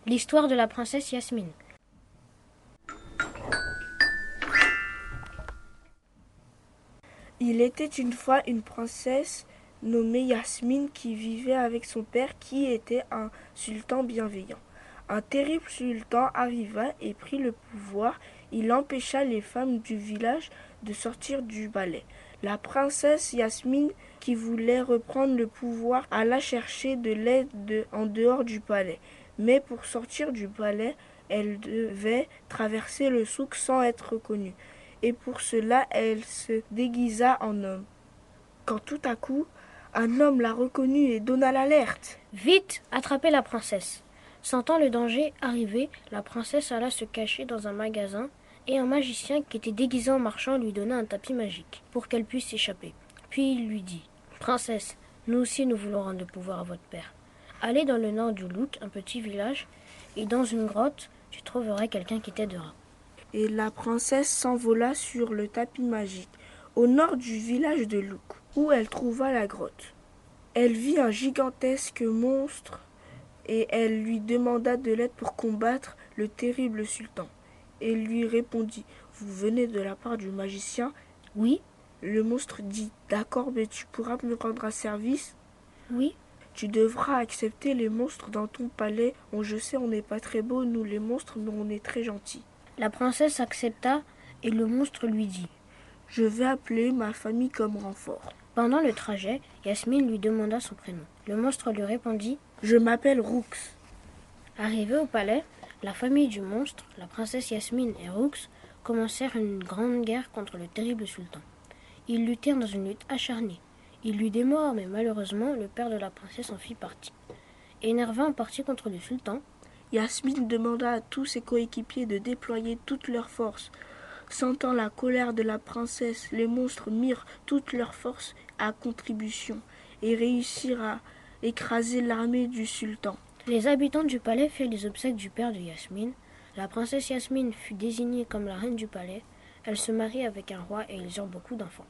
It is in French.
L'histoire de la princesse Yasmine. Il était une fois une princesse nommée Yasmine qui vivait avec son père qui était un sultan bienveillant. Un terrible sultan arriva et prit le pouvoir. Il empêcha les femmes du village de sortir du palais. La princesse Yasmine, qui voulait reprendre le pouvoir, alla chercher de l'aide en dehors du palais. Mais pour sortir du palais, elle devait traverser le souk sans être reconnue. Et pour cela, elle se déguisa en homme. Quand tout à coup, un homme la reconnut et donna l'alerte. « Vite, attrapez la princesse !» Sentant le danger arriver, la princesse alla se cacher dans un magasin et un magicien qui était déguisé en marchand lui donna un tapis magique pour qu'elle puisse s'échapper. Puis il lui dit « Princesse, nous aussi nous voulons rendre le pouvoir à votre père. Allez dans le nord du Louk, un petit village, et dans une grotte, tu trouveras quelqu'un qui t'aidera. » Et la princesse s'envola sur le tapis magique, au nord du village de Louk, où elle trouva la grotte. Elle vit un gigantesque monstre et elle lui demanda de l'aide pour combattre le terrible sultan. Et lui répondit « Vous venez de la part du magicien ?»« Oui. » Le monstre dit « D'accord, mais tu pourras me rendre un service ?»« Oui. » Tu devras accepter les monstres dans ton palais. Je sais, on n'est pas très beau, nous les monstres, mais on est très gentils. » La princesse accepta et le monstre lui dit « Je vais appeler ma famille comme renfort. » Pendant le trajet, Yasmine lui demanda son prénom. Le monstre lui répondit « Je m'appelle Roux. » Arrivée au palais, la famille du monstre, la princesse Yasmine et Roux, commencèrent une grande guerre contre le terrible sultan. Ils luttèrent dans une lutte acharnée. Il y eut des morts, mais malheureusement, le père de la princesse en fit partie. Énervé en partie contre le sultan, Yasmine demanda à tous ses coéquipiers de déployer toutes leurs forces. Sentant la colère de la princesse, les monstres mirent toutes leurs forces à contribution et réussirent à écraser l'armée du sultan. Les habitants du palais firent les obsèques du père de Yasmine. La princesse Yasmine fut désignée comme la reine du palais. Elle se marie avec un roi et ils eurent beaucoup d'enfants.